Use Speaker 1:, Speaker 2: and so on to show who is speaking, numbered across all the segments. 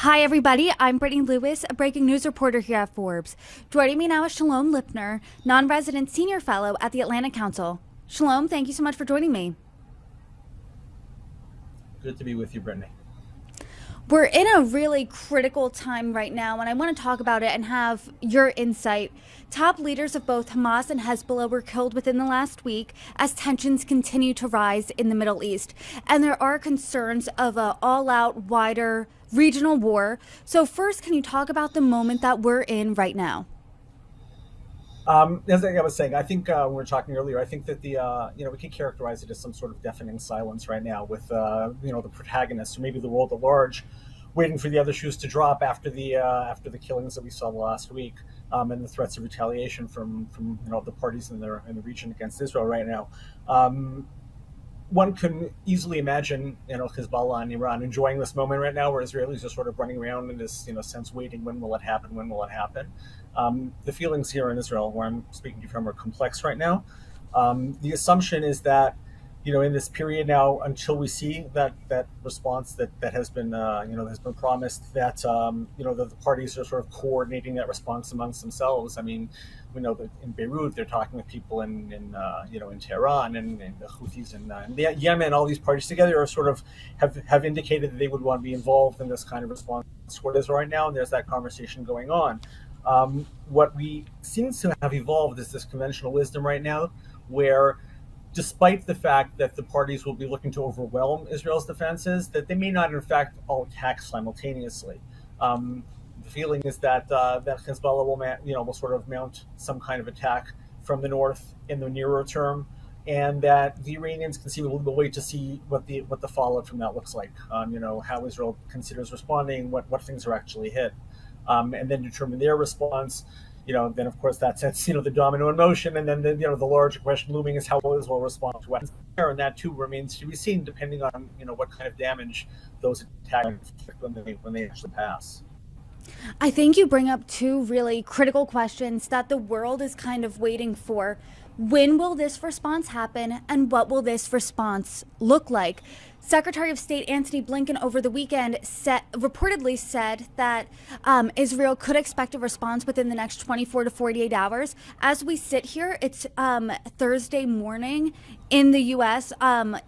Speaker 1: Hi, everybody. I'm Brittany Lewis, a breaking news reporter here at Forbes. Joining me now is Shalom Lipner, Nonresident Senior Fellow at the Atlantic Council. Shalom, thank you so much for joining me.
Speaker 2: Good to be with you, Brittany.
Speaker 1: We're in a really critical time right now, and I want to talk about it and have your insight. Top leaders of both Hamas and Hezbollah were killed within the last week as tensions continue to rise in the Middle East. And there are concerns of an all-out, wider regional war. So first, can you talk about the moment that we're in right now?
Speaker 2: As I was saying, I think when we were talking earlier, I think that we can characterize it as some sort of deafening silence right now with, the protagonists or maybe the world at large waiting for the other shoes to drop after the killings that we saw last week and the threats of retaliation from the parties in the region against Israel right now. One can easily imagine, Hezbollah and Iran enjoying this moment right now, where Israelis are sort of running around in this, sense, waiting. When will it happen? When will it happen? The feelings here in Israel, where I'm speaking to you from, are complex right now. The assumption is that, in this period now, until we see that response that has been, has been promised, that that the parties are sort of coordinating that response amongst themselves. I mean, we know that in Beirut they're talking with people in Tehran and the Houthis and Yemen. All these parties together are sort of have indicated that they would want to be involved in this kind of response toward Israel right now, and there's that conversation going on. What we seems to have evolved is this conventional wisdom right now, where despite the fact that the parties will be looking to overwhelm Israel's defenses, that they may not, in fact, all attack simultaneously. The feeling is that Hezbollah will sort of mount some kind of attack from the north in the nearer term, and that the Iranians conceivably will wait to see what the fallout from that looks like. How Israel considers responding, what things are actually hit, and then determine their response. Then of course that sets the domino in motion, and then the larger question looming is how will Israel respond to what's there, and that too remains to be seen, depending on what kind of damage those attacks when they actually pass.
Speaker 1: I think you bring up two really critical questions that the world is kind of waiting for. When will this response happen, and what will this response look like? Secretary of State Antony Blinken over the weekend reportedly said that Israel could expect a response within the next 24 to 48 hours. As we sit here, it's Thursday morning in the U.S.,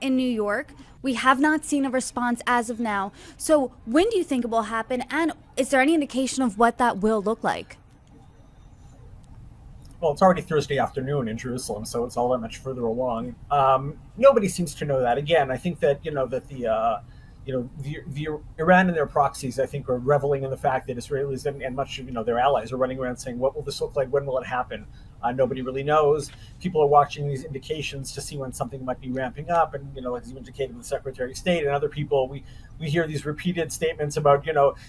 Speaker 1: in New York. We have not seen a response as of now. So when do you think it will happen, and is there any indication of what that will look like?
Speaker 2: Well, it's already Thursday afternoon in Jerusalem, so it's all that much further along. Nobody seems to know that. Again, I think that the Iran and their proxies, I think, are reveling in the fact that Israelis and much of their allies are running around saying, "What will this look like? When will it happen?" Nobody really knows. People are watching these indications to see when something might be ramping up, and as you indicated, the Secretary of State and other people, we hear these repeated statements about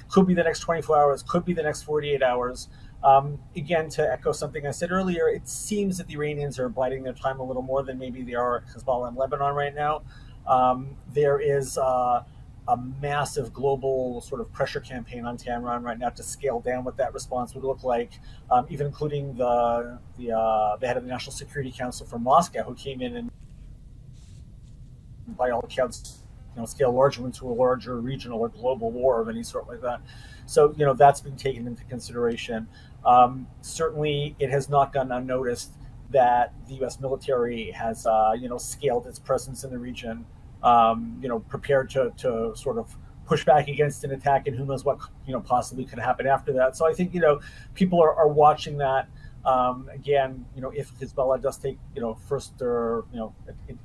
Speaker 2: could be the next 24 hours, could be the next 48 hours. Again, to echo something I said earlier, it seems that the Iranians are biding their time a little more than maybe they are at Hezbollah and Lebanon right now. There is a massive global sort of pressure campaign on Tehran right now to scale down what that response would look like, even including the head of the National Security Council from Moscow, who came in and, by all accounts, scale larger into a larger regional or global war of any sort like that. So, that's been taken into consideration. Certainly, it has not gone unnoticed that the U.S. military has, scaled its presence in the region, prepared to sort of push back against an attack, and who knows what, possibly could happen after that. So I think, people are watching that. Again, if Hezbollah does take, first or,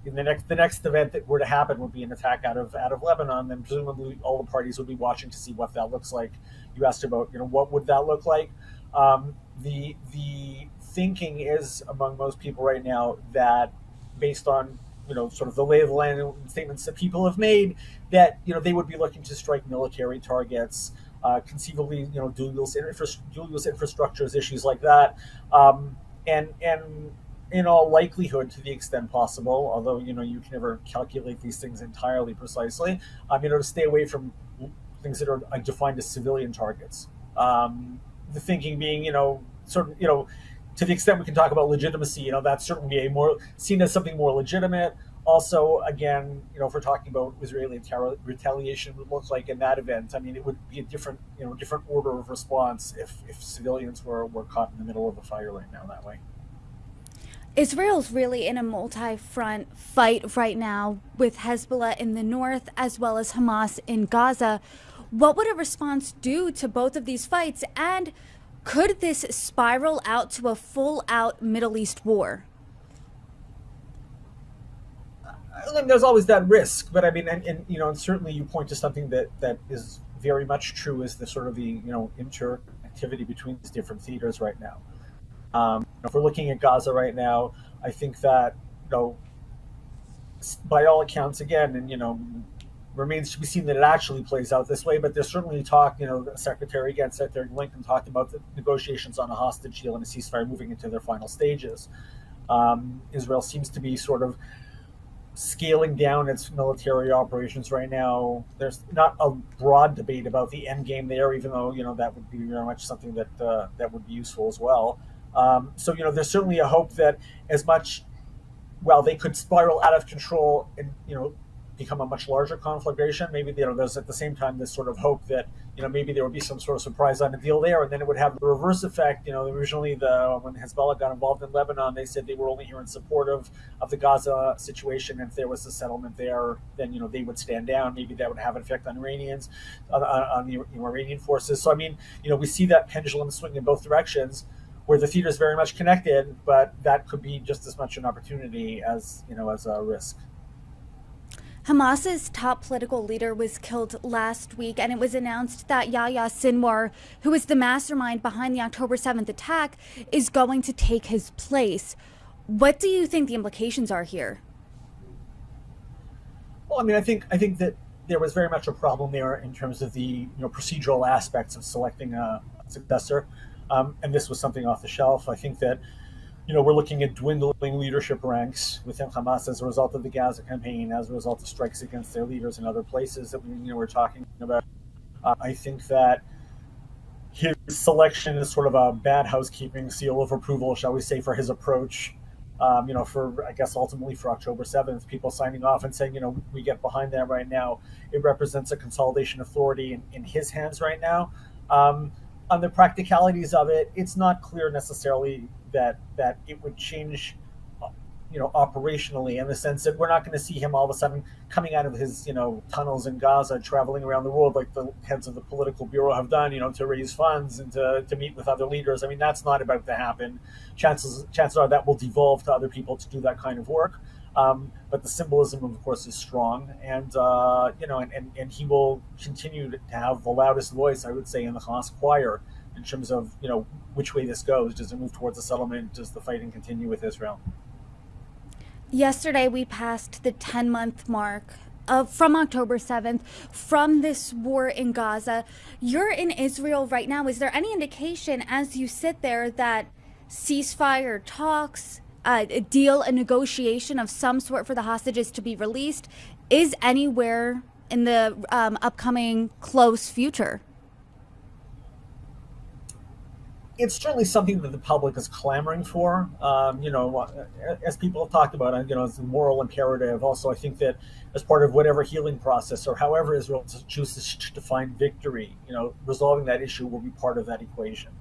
Speaker 2: in the next event that were to happen would be an attack out of Lebanon, then presumably all the parties would be watching to see what that looks like. You asked about, what would that look like? The thinking is among most people right now that, based on sort of the lay of the land and statements that people have made, that they would be looking to strike military targets, conceivably dual use infrastructures, issues like that, and in all likelihood, to the extent possible, although you can never calculate these things entirely precisely, to stay away from things that are defined as civilian targets. The thinking being, to the extent we can talk about legitimacy, that's certainly seen as something more legitimate. Also, again, if we're talking about Israeli retaliation, would look like in that event. I mean, it would be a different, different order of response if civilians were caught in the middle of a fire right now that way.
Speaker 1: Israel's really in a multi-front fight right now with Hezbollah in the north as well as Hamas in Gaza. What would a response do to both of these fights? And could this spiral out to a full-out Middle East war?
Speaker 2: There's always that risk, but I mean, and certainly you point to something that is very much true, is the sort of the interactivity between these different theaters right now. If we're looking at Gaza right now, I think that by all accounts, again, and remains to be seen that it actually plays out this way. But there's certainly talk. The Secretary again, Secretary Blinken, talked about the negotiations on a hostage deal and a ceasefire moving into their final stages. Israel seems to be sort of scaling down its military operations right now. There's not a broad debate about the end game there, even though that would be very much something that would be useful as well. So there's certainly a hope that as much, well, they could spiral out of control and become a much larger conflagration. Maybe there's at the same time this sort of hope that maybe there would be some sort of surprise on the deal there, and then it would have the reverse effect. Originally when Hezbollah got involved in Lebanon, they said they were only here in support of the Gaza situation. If there was a settlement there, then they would stand down. Maybe that would have an effect on Iranians, on the Iranian forces. So I mean, we see that pendulum swing in both directions, where the theater is very much connected, but that could be just as much an opportunity as as a risk.
Speaker 1: Hamas's top political leader was killed last week, and it was announced that Yahya Sinwar, who is the mastermind behind the October 7th attack, is going to take his place. What do you think the implications are here?
Speaker 2: Well, I mean, I think that there was very much a problem there in terms of the procedural aspects of selecting a successor, and this was something off the shelf. I think that we're looking at dwindling leadership ranks within Hamas as a result of the Gaza campaign, as a result of strikes against their leaders in other places that we're talking about. I think that his selection is sort of a bad housekeeping seal of approval, shall we say, for his approach. For I guess ultimately for October 7th, people signing off and saying, we get behind that right now. It represents a consolidation authority in his hands right now. On the practicalities of it, it's not clear necessarily that it would change, operationally, in the sense that we're not going to see him all of a sudden coming out of his, tunnels in Gaza, traveling around the world like the heads of the political bureau have done, to raise funds and to meet with other leaders. I mean, that's not about to happen. Chances are that will devolve to other people to do that kind of work. But the symbolism, of course, is strong, and and he will continue to have the loudest voice, I would say, in the Hamas choir in terms of which way this goes. Does it move towards a settlement? Does the fighting continue with Israel?
Speaker 1: Yesterday, we passed the 10-month mark from October 7th, from this war in Gaza. You're in Israel right now. Is there any indication as you sit there that ceasefire talks, a deal, a negotiation of some sort for the hostages to be released is anywhere in the upcoming close future?
Speaker 2: It's certainly something that the public is clamoring for. As people have talked about, as a moral imperative. Also, I think that as part of whatever healing process or however Israel chooses to find victory, resolving that issue will be part of that equation.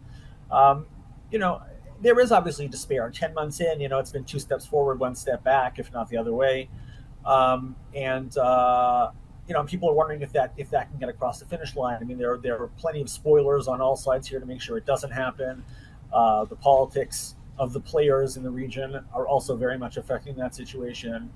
Speaker 2: There is obviously despair. 10 months in, it's been 2 steps forward, 1 step back, if not the other way. People are wondering if that can get across the finish line. I mean, there are plenty of spoilers on all sides here to make sure it doesn't happen. The politics of the players in the region are also very much affecting that situation.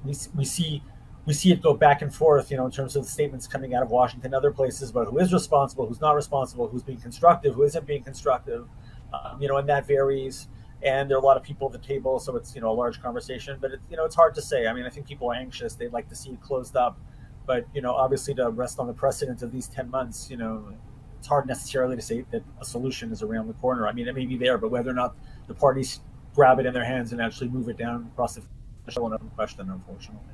Speaker 2: We see it go back and forth, in terms of the statements coming out of Washington and other places about who is responsible, who's not responsible, who's being constructive, who isn't being constructive, and that varies. And there are a lot of people at the table, so it's a large conversation. But it's hard to say. I mean, I think people are anxious; they'd like to see it closed up. But obviously, to rest on the precedent of these 10 months, it's hard necessarily to say that a solution is around the corner. I mean, it may be there, but whether or not the parties grab it in their hands and actually move it down across the finish line, another question, unfortunately.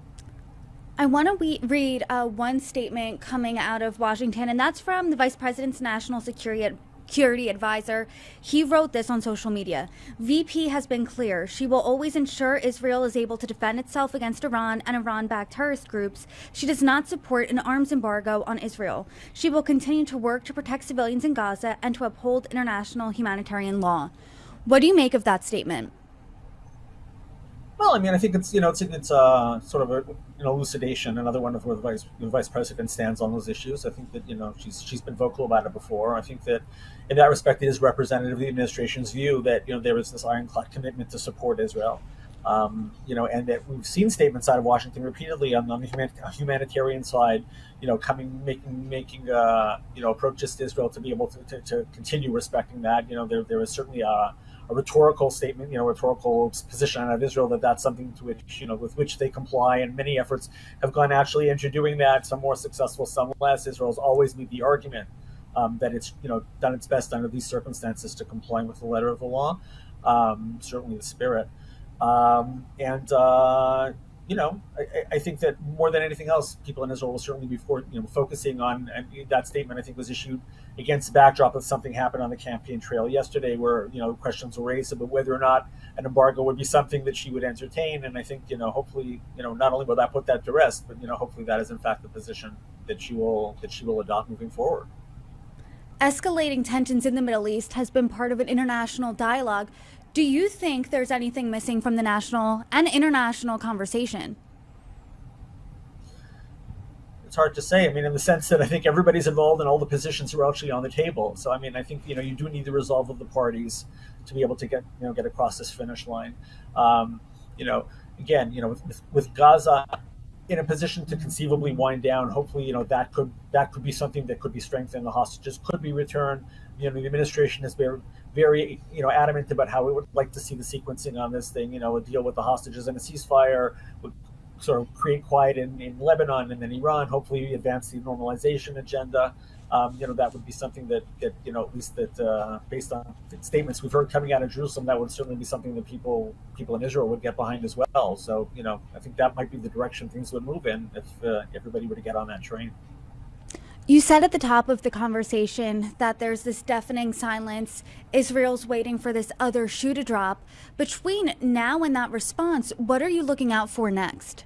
Speaker 1: I want to read one statement coming out of Washington, and that's from the Vice President's National Security security advisor. He wrote this on social media. VP has been clear. She will always ensure Israel is able to defend itself against Iran and Iran-backed terrorist groups. She does not support an arms embargo on Israel. She will continue to work to protect civilians in Gaza and to uphold international humanitarian law. What do you make of that statement?
Speaker 2: Well, I mean, I think it's sort of an elucidation, another one of where the vice president stands on those issues. I think that she's been vocal about it before. I think that in that respect, it is representative of the administration's view that there is this ironclad commitment to support Israel. And that we've seen statements out of Washington repeatedly on the humanitarian side, making approaches to Israel to be able to continue respecting that. There is certainly a rhetorical statement, a rhetorical position out of Israel that's something to which, with which they comply, and many efforts have gone actually into doing that. Some more successful, some less. Israel's always made the argument that it's done its best under these circumstances to comply with the letter of the law, certainly the spirit. I think that more than anything else, people in Israel will certainly be focusing on, and that statement I think was issued against the backdrop of something happened on the campaign trail yesterday, where questions were raised about whether or not an embargo would be something that she would entertain. And I think hopefully not only will that put that to rest, but hopefully that is in fact the position that she will adopt moving forward.
Speaker 1: Escalating tensions in the Middle East has been part of an international dialogue. Do you think there's anything missing from the national and international conversation?
Speaker 2: It's hard to say. I mean, in the sense that I think everybody's involved and all the positions are actually on the table. So, I mean, I think, you do need the resolve of the parties to be able to get across this finish line. With Gaza in a position to conceivably wind down, hopefully, that could be something that could be strengthened. The hostages could be returned. The administration has been very adamant about how it would like to see the sequencing on this thing. A deal with the hostages and a ceasefire would sort of create quiet in Lebanon and then Iran. Hopefully, advance the normalization agenda. That would be something that at least that based on statements we've heard coming out of Jerusalem, that would certainly be something that people in Israel would get behind as well. So I think that might be the direction things would move in if everybody were to get on that train.
Speaker 1: You said at the top of the conversation that there's this deafening silence. Israel's waiting for this other shoe to drop. Between now and that response, what are you looking out for next?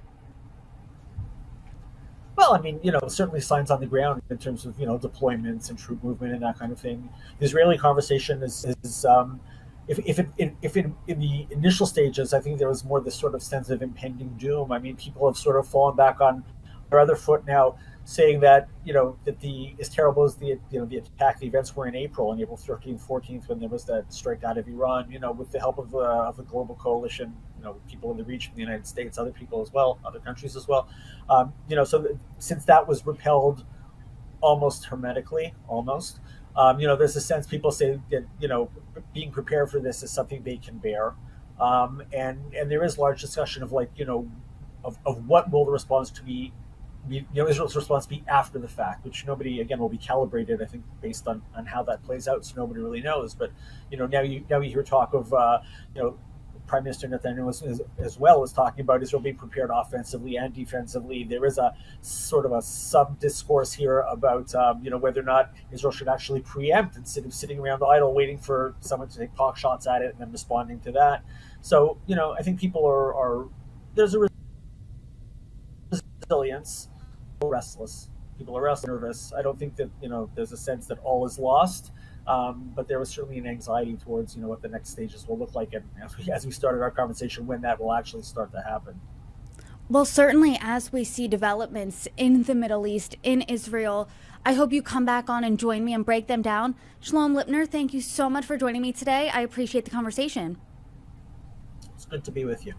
Speaker 2: Well, I mean, certainly signs on the ground in terms of, deployments and troop movement and that kind of thing. The Israeli conversation is if in the initial stages, I think there was more this sort of sense of impending doom. I mean, people have sort of fallen back on their other foot now, saying that that as terrible as the attack, the events were in April, on April 13th, 14th, when there was that strike out of Iran. With the help of the global coalition, people in the region, the United States, other people as well, other countries as well. Since that was repelled almost hermetically, there's a sense people say that being prepared for this is something they can bear, and there is large discussion of of what will the response to be. Israel's response be after the fact, which nobody, again, will be calibrated, I think, based on how that plays out. So nobody really knows. But now you hear talk of Prime Minister Netanyahu as well as talking about Israel being prepared offensively and defensively. There is a sort of a sub discourse here about whether or not Israel should actually preempt instead of sitting around idle waiting for someone to take pot shots at it and then responding to that. So I think people are there's a resilience. Restless. People are restless, nervous. I don't think that there's a sense that all is lost, but there was certainly an anxiety towards what the next stages will look like, and as we started our conversation, when that will actually start to happen.
Speaker 1: Well, certainly as we see developments in the Middle East, in Israel, I hope you come back on and join me and break them down. Shalom Lipner, thank you so much for joining me today. I appreciate the conversation.
Speaker 2: It's good to be with you.